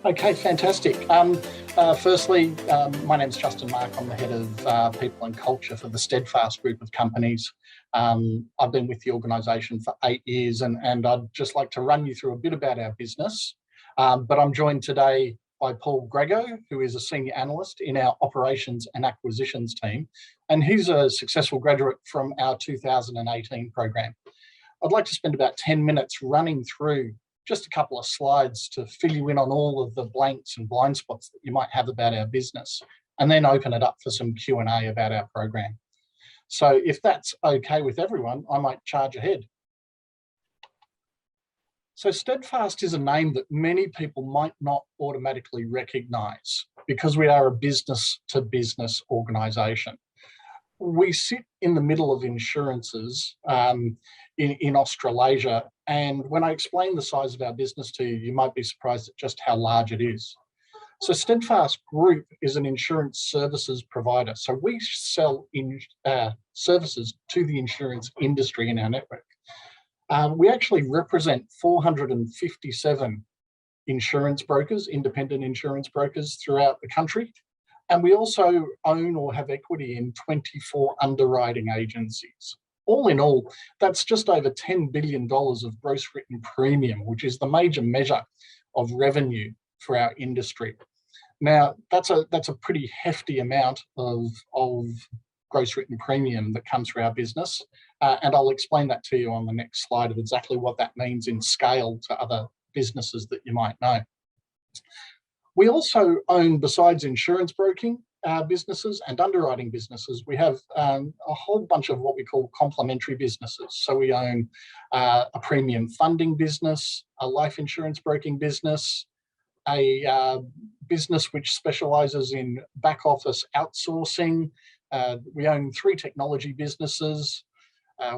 Okay, fantastic. Firstly, my name's Justin Mark. I'm the head of people and culture for the Steadfast Group of companies. I've been with the organisation for 8 years, and I'd just like to run you through a bit about our business. But I'm joined today by Paul Grego, who is a senior analyst in our operations and acquisitions team, and he's a successful graduate from our 2018 program. I'd like to spend about 10 minutes running through just a couple of slides to fill you in on all of the blanks and blind spots that you might have about our business, and then open it up for some Q&A about our program. So if that's okay with everyone, I might charge ahead. So Steadfast is a name that many people might not automatically recognise because we are a business-to-business organisation. We sit in the middle of insurances in Australasia, and when I explain the size of our business to you, you might be surprised at just how large it is. So Steadfast Group is an insurance services provider. So we sell services to the insurance industry in our network. We actually represent 457 insurance brokers, independent insurance brokers throughout the country. And we also own or have equity in 24 underwriting agencies. All in all, that's just over $10 billion of gross written premium, which is the major measure of revenue for our industry. Now, that's a pretty hefty amount of gross written premium that comes through our business. And I'll explain that to you on the next slide of exactly what that means in scale to other businesses that you might know. We also own, besides insurance broking businesses and underwriting businesses, we have a whole bunch of what we call complementary businesses. So we own a premium funding business, a life insurance broking business, a business which specialises in back office outsourcing. We own 3 technology businesses,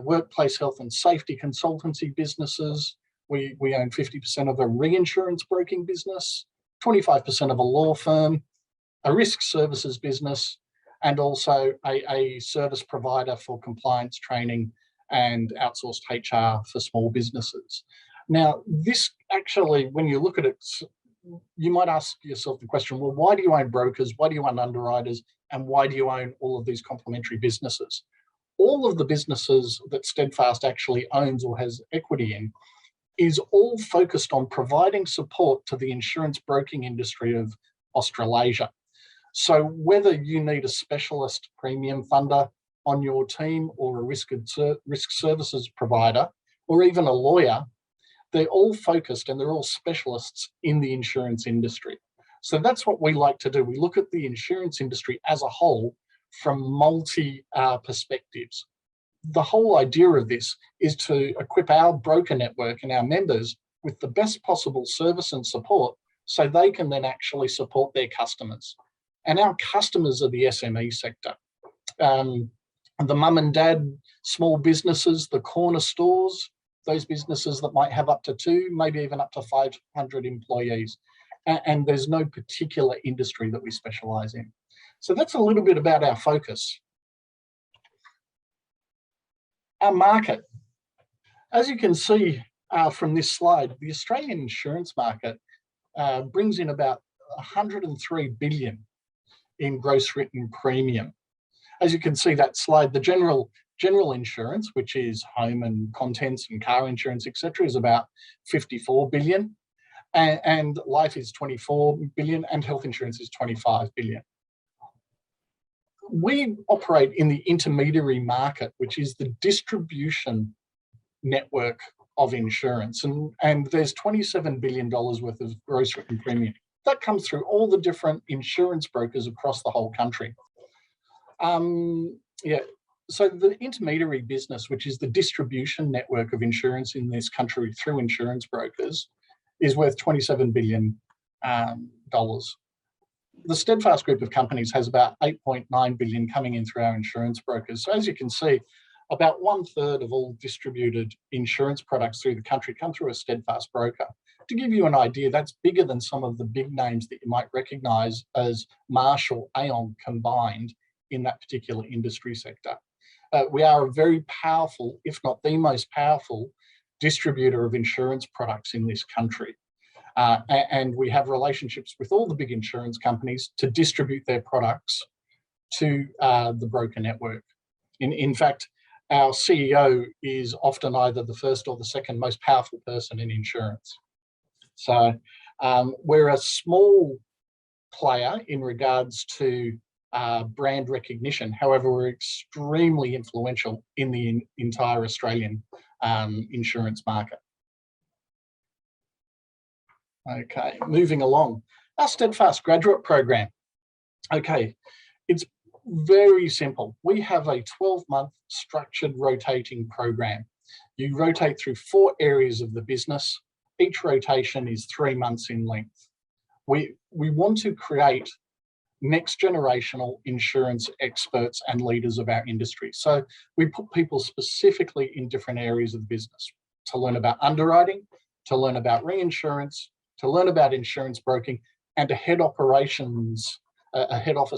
workplace health and safety consultancy businesses. We own 50% of a reinsurance broking business, 25% of a law firm, a risk services business, and also a service provider for compliance training and outsourced HR for small businesses. Now, this actually, when you look at it, you might ask yourself the question, well, why do you own brokers? Why do you own underwriters? And why do you own all of these complementary businesses? All of the businesses that Steadfast actually owns or has equity in is all focused on providing support to the insurance broking industry of Australasia. So whether you need a specialist premium funder on your team or a risk services provider or even a lawyer, they're all focused and they're all specialists in the insurance industry. So that's what we like to do. We look at the insurance industry as a whole from multi perspectives. The whole idea of this is to equip our broker network and our members with the best possible service and support so they can then actually support their customers. And our customers are the SME sector. The mum and dad small businesses, the corner stores, those businesses that might have up to 2, maybe even up to 500 employees. And there's no particular industry that we specialise in. So that's a little bit about our focus. Our market. As you can see from this slide, the Australian insurance market brings in about 103 billion in gross written premium. As you can see that slide, the general insurance, which is home and contents and car insurance, etc., is about 54 billion. And life is 24 billion and health insurance is 25 billion. We operate in the intermediary market, which is the distribution network of insurance. And there's $27 billion worth of gross written premium. That comes through all the different insurance brokers across the whole country. So the intermediary business, which is the distribution network of insurance in this country through insurance brokers, is worth $27 billion. The Steadfast Group of companies has about 8.9 billion coming in through our insurance brokers. So as you can see, about 1/3 of all distributed insurance products through the country come through a Steadfast broker. To give you an idea, that's bigger than some of the big names that you might recognise as Marsh or Aon combined in that particular industry sector. We are a very powerful, if not the most powerful, distributor of insurance products in this country. And we have relationships with all the big insurance companies to distribute their products to the broker network. In fact, our CEO is often either the first or the second most powerful person in insurance. So we're a small player in regards to brand recognition. However, we're extremely influential in the entire Australian insurance market. Okay, moving along. Our Steadfast graduate program. Okay, it's very simple. We have a 12-month structured rotating program. You rotate through 4 areas of the business. Each rotation is 3 months in length. We want to create next generational insurance experts and leaders of our industry. So we put people specifically in different areas of the business to learn about underwriting, to learn about reinsurance, to learn about insurance broking, and a head office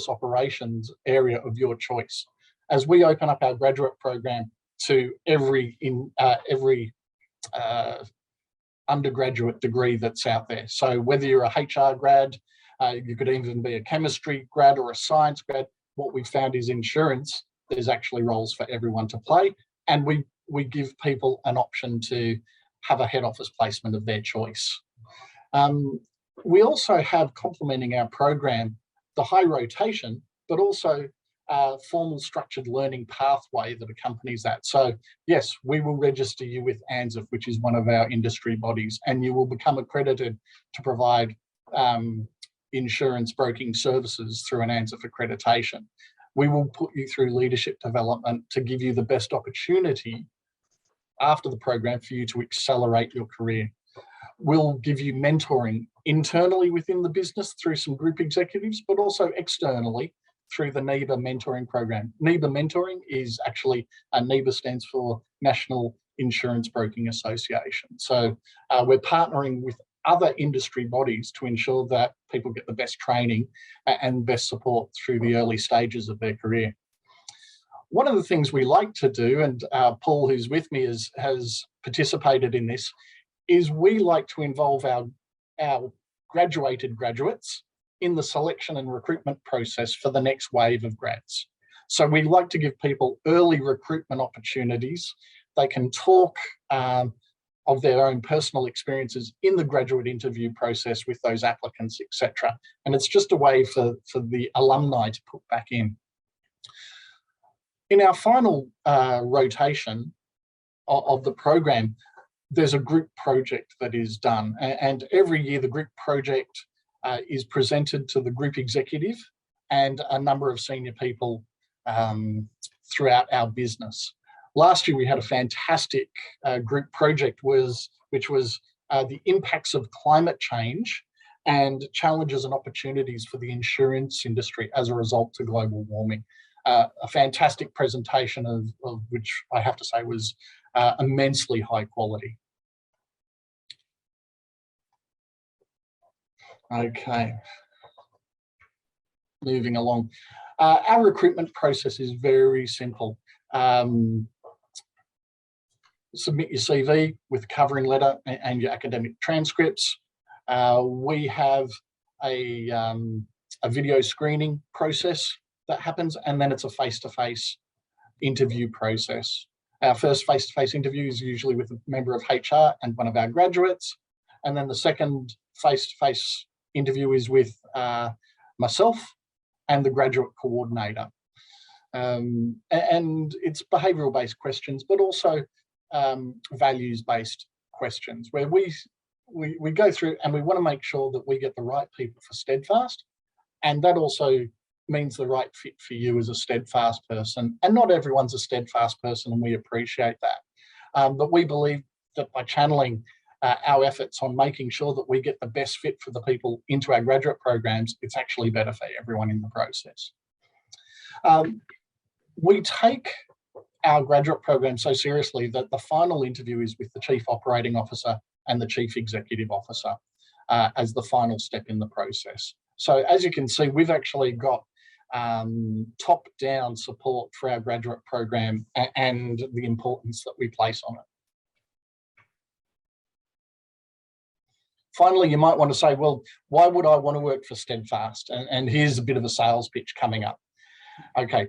operations area of your choice. As we open up our graduate program to every undergraduate degree that's out there. So whether you're a HR grad, you could even be a chemistry grad or a science grad, what we've found is insurance, there's actually roles for everyone to play. And we give people an option to have a head office placement of their choice. We also have, complementing our program, the high rotation, but also a formal structured learning pathway that accompanies that. So yes, we will register you with ANZIIF, which is one of our industry bodies, and you will become accredited to provide insurance broking services through an ANZIIF accreditation. We will put you through leadership development to give you the best opportunity after the program for you to accelerate your career. We'll give you mentoring internally within the business through some group executives, but also externally through the NEBA mentoring program. NEBA mentoring is actually, NEBA stands for National Insurance Broking Association. So we're partnering with other industry bodies to ensure that people get the best training and best support through the early stages of their career. One of the things we like to do, and Paul, who's with me, has participated in this, is we like to involve our graduated graduates in the selection and recruitment process for the next wave of grads. So we like to give people early recruitment opportunities. They can talk of their own personal experiences in the graduate interview process with those applicants, etc. And it's just a way for the alumni to put back in. In our final rotation of the program, there's a group project that is done. And every year the group project is presented to the group executive and a number of senior people throughout our business. Last year we had a fantastic group project which was the impacts of climate change and challenges and opportunities for the insurance industry as a result to global warming. A fantastic presentation of which I have to say was immensely high quality. Okay, moving along. Our recruitment process is very simple. Submit your CV with a covering letter and your academic transcripts. We have a video screening process that happens, and then it's a face-to-face interview process. Our first face-to-face interview is usually with a member of HR and one of our graduates, and then the second face-to-face interview is with myself and the graduate coordinator. And it's behavioural-based questions, but also values-based questions, where we go through and we want to make sure that we get the right people for Steadfast, and that also means the right fit for you as a Steadfast person. And not everyone's a Steadfast person, and we appreciate that. But we believe that by channeling our efforts on making sure that we get the best fit for the people into our graduate programs, it's actually better for everyone in the process. We take our graduate program so seriously that the final interview is with the Chief Operating Officer and the Chief Executive Officer as the final step in the process. So as you can see, we've actually got top-down support for our graduate program and the importance that we place on it. Finally, you might want to say, well, why would I want to work for Steadfast? And here's a bit of a sales pitch coming up. Okay,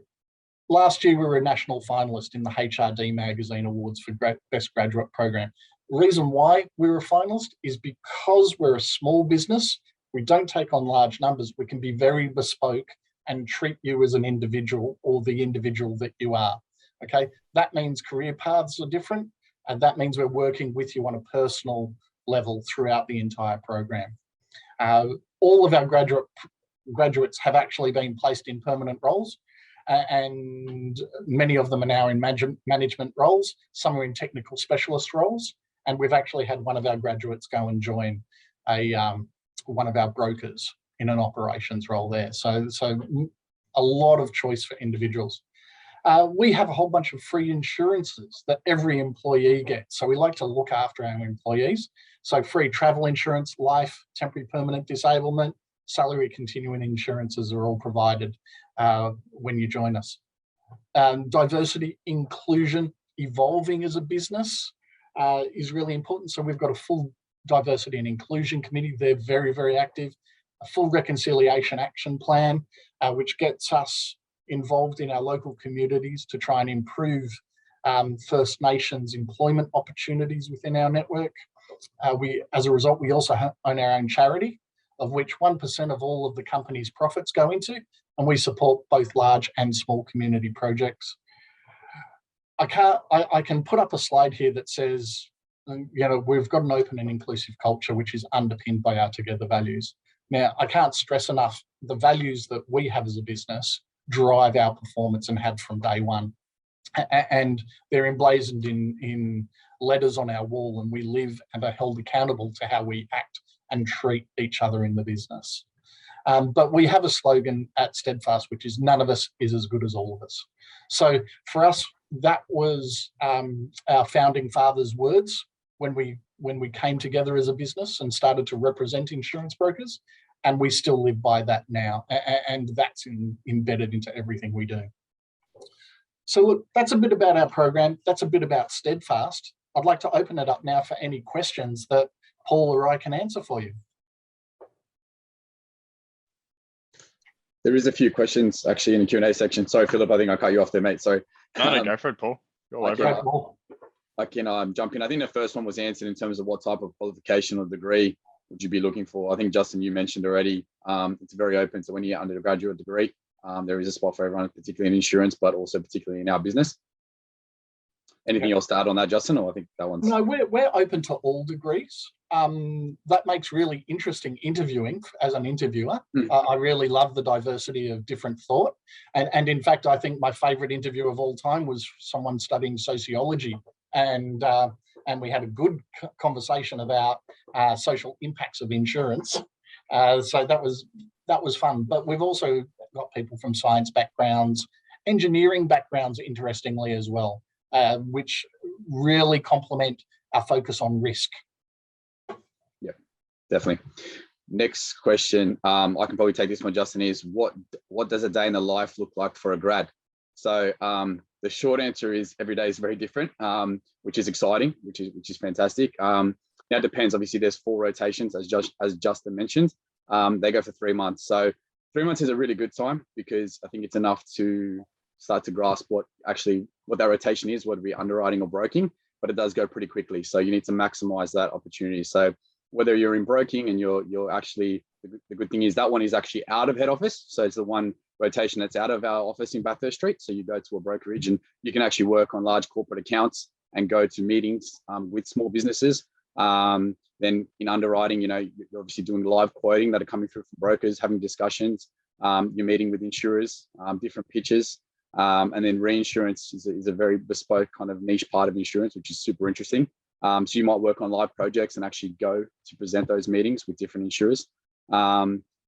last year we were a national finalist in the HRD Magazine Awards for Best Graduate Program. The reason why we were a finalist is because we're a small business. We don't take on large numbers. We can be very bespoke and treat you as an individual or the individual that you are. Okay, that means career paths are different, and that means we're working with you on a personal level throughout the entire program. All of our graduates have actually been placed in permanent roles, and many of them are now in management roles. Some are in technical specialist roles, and we've actually had one of our graduates go and join one of our brokers in an operations role there. So a lot of choice for individuals. We have a whole bunch of free insurances that every employee gets. So we like to look after our employees. So free travel insurance, life, temporary permanent disablement, salary continuing insurances are all provided when you join us. Diversity, inclusion, evolving as a business is really important. So we've got a full diversity and inclusion committee. They're very, very active. A full reconciliation action plan, which gets us involved in our local communities to try and improve First Nations employment opportunities within our network. As a result, we also own our own charity, of which 1% of all of the company's profits go into, and we support both large and small community projects. I can put up a slide here that says, we've got an open and inclusive culture, which is underpinned by our Together values. Now, I can't stress enough, the values that we have as a business drive our performance and have from day one. And they're emblazoned in letters on our wall, and we live and are held accountable to how we act and treat each other in the business. But we have a slogan at Steadfast, which is none of us is as good as all of us. So for us, that was our founding fathers' words when we came together as a business and started to represent insurance brokers, and we still live by that now, and that's embedded into everything we do. So look, that's a bit about our program. That's a bit about Steadfast. I'd like to open it up now for any questions that Paul or I can answer for you. There is a few questions actually in the Q&A section. Sorry, Philip, I think I cut you off there, mate. Sorry. No, go for it, Paul. Go over it. I can jump in. I think the first one was answered in terms of what type of qualification or degree would you be looking for. I think, Justin, you mentioned already, it's very open. So when you get undergraduate degree, there is a spot for everyone, particularly in insurance, but also particularly in our business. Anything else to add on that, Justin? Or I think that one's... No, we're open to all degrees. That makes really interesting interviewing as an interviewer. I really love the diversity of different thought. And in fact, I think my favorite interview of all time was someone studying sociology. And we had a good conversation about social impacts of insurance. So that was fun. But we've also got people from science backgrounds, engineering backgrounds, interestingly, as well, which really complement our focus on risk. Yeah, definitely. Next question, I can probably take this one, Justin, is what does a day in the life look like for a grad? So the short answer is every day is very different, which is exciting, which is fantastic. Now it depends. Obviously, there's 4 rotations, as Justin mentioned. They go for 3 months. So 3 months is a really good time because I think it's enough to start to grasp what that rotation is, whether it be underwriting or broking, but it does go pretty quickly. So you need to maximize that opportunity. So whether you're in broking and you're actually, the good thing is that one is actually out of head office. So it's the one rotation that's out of our office in Bathurst Street. So you go to a brokerage and you can actually work on large corporate accounts and go to meetings with small businesses. Then in underwriting, you're obviously doing live quoting that are coming through from brokers, having discussions. You're meeting with insurers, different pitches. And then reinsurance is a very bespoke kind of niche part of insurance, which is super interesting. So you might work on live projects and actually go to present those meetings with different insurers.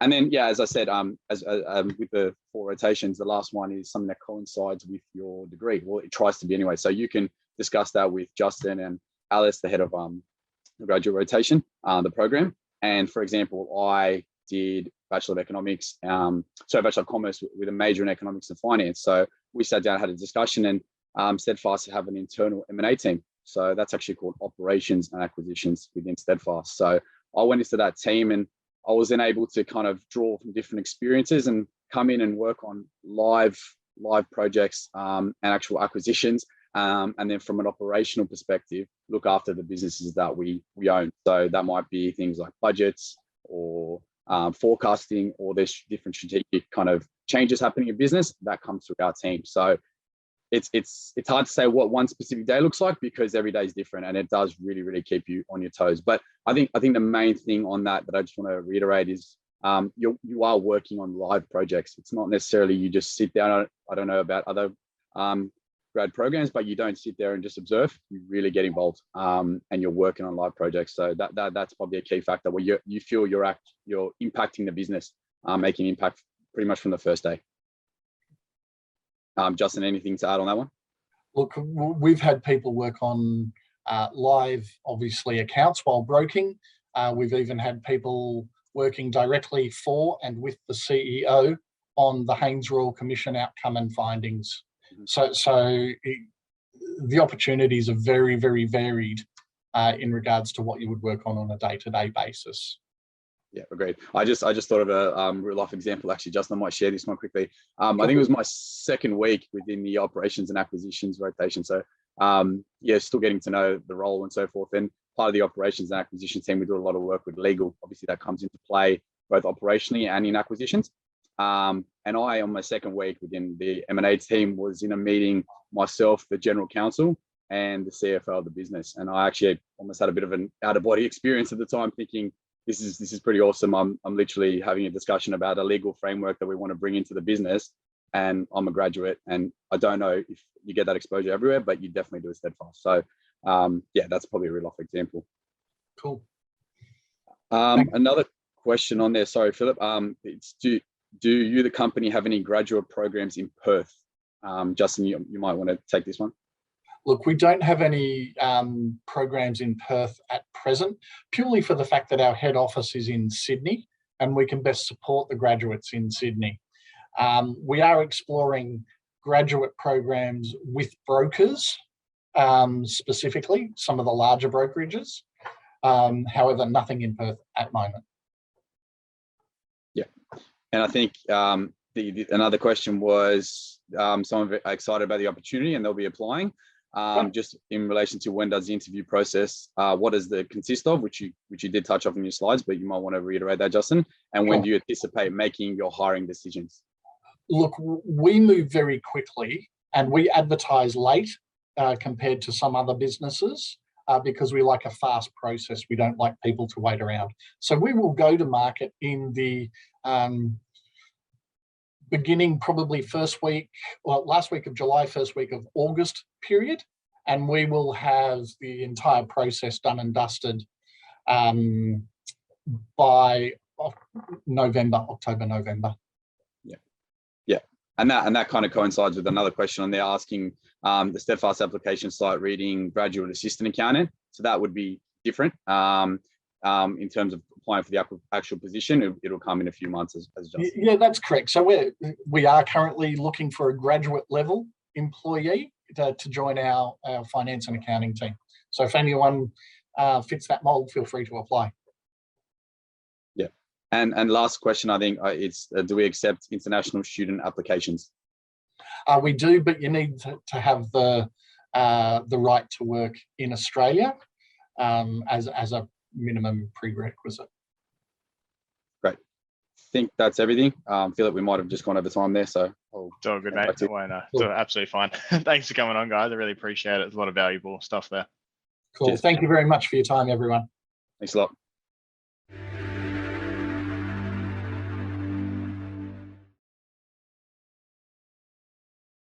And then, yeah, as I said, with the 4 rotations, the last one is something that coincides with your degree. Well, it tries to be anyway. So you can discuss that with Justin and Alice, the head of the graduate rotation, the program. And for example, I did Bachelor of Economics, Bachelor of Commerce with a major in Economics and Finance. So we sat down, had a discussion, and Steadfast have an internal M&A team. So that's actually called Operations and Acquisitions within Steadfast. So I went into that team and I was then able to kind of draw from different experiences and come in and work on live projects and actual acquisitions. And then from an operational perspective, look after the businesses that we own. So that might be things like budgets or forecasting, or there's different strategic kind of changes happening in business that comes through our team. So it's hard to say what one specific day looks like, because every day is different, and it does really keep you on your toes. But I think the main thing on that I just want to reiterate is you are working on live projects. It's not necessarily you just sit down. I don't know about other grad programs, but you don't sit there and just observe. You really get involved, and you're working on live projects. So that's probably a key factor where you feel you're impacting the business, making impact pretty much from the first day. Justin, anything to add on that one? Look, we've had people work on live, obviously, accounts while broking. We've even had people working directly for and with the CEO on the Haynes Royal Commission outcome and findings. So the opportunities are very varied in regards to what you would work on a day-to-day basis. Yeah, agreed. I just thought of a real life example. Actually, Justin, I might share this one quickly. I think it was my second week within the operations and acquisitions rotation. So still getting to know the role and so forth. And part of the operations and acquisition team, we do a lot of work with legal. Obviously, that comes into play both operationally and in acquisitions. And I, on my second week within the M&A team, was in a meeting, myself, the general counsel, and the CFO of the business. And I actually almost had a bit of an out-of-body experience at the time, thinking, this is pretty awesome. I'm literally having a discussion about a legal framework that we want to bring into the business, and I'm a graduate, and I don't know if you get that exposure everywhere, but you definitely do at Steadfast. So that's probably a real life example. Cool. Another question on there, sorry, Philip. It's do you, the company, have any graduate programs in Perth? Justin, you might want to take this one. Look, we don't have any programs in Perth at present, purely for the fact that our head office is in Sydney and we can best support the graduates in Sydney. We are exploring graduate programs with brokers, specifically some of the larger brokerages. However, nothing in Perth at the moment. Yeah, and I think another question was someone excited about the opportunity and they'll be applying. Just in relation to when does the interview process, what does it consist of, which you did touch off in your slides, but you might want to reiterate that, Justin. And when do you anticipate making your hiring decisions? Look, we move very quickly and we advertise late compared to some other businesses because we like a fast process. We don't like people to wait around. So we will go to market in the beginning, probably last week of July, first week of August period, and we will have the entire process done and dusted by October, November. Yeah, and that kind of coincides with another question on there asking the Steadfast application site reading graduate assistant accountant. So that would be different in terms of applying for the actual position. It'll come in a few months, as Justin. Yeah, that's correct. So we are currently looking for a graduate level employee to join our finance and accounting team. So if anyone fits that mold, feel free to apply. Yeah, and last question, I think it's do we accept international student applications? We do, but you need to have the right to work in Australia as a minimum prerequisite. Great. I think that's everything. Feel like we might have just gone over time there, so it's all good, mate. It's absolutely fine. Thanks for coming on, guys. I really appreciate it. There's a lot of valuable stuff there. Cool. Cheers. Thank you very much for your time, everyone. Thanks a lot.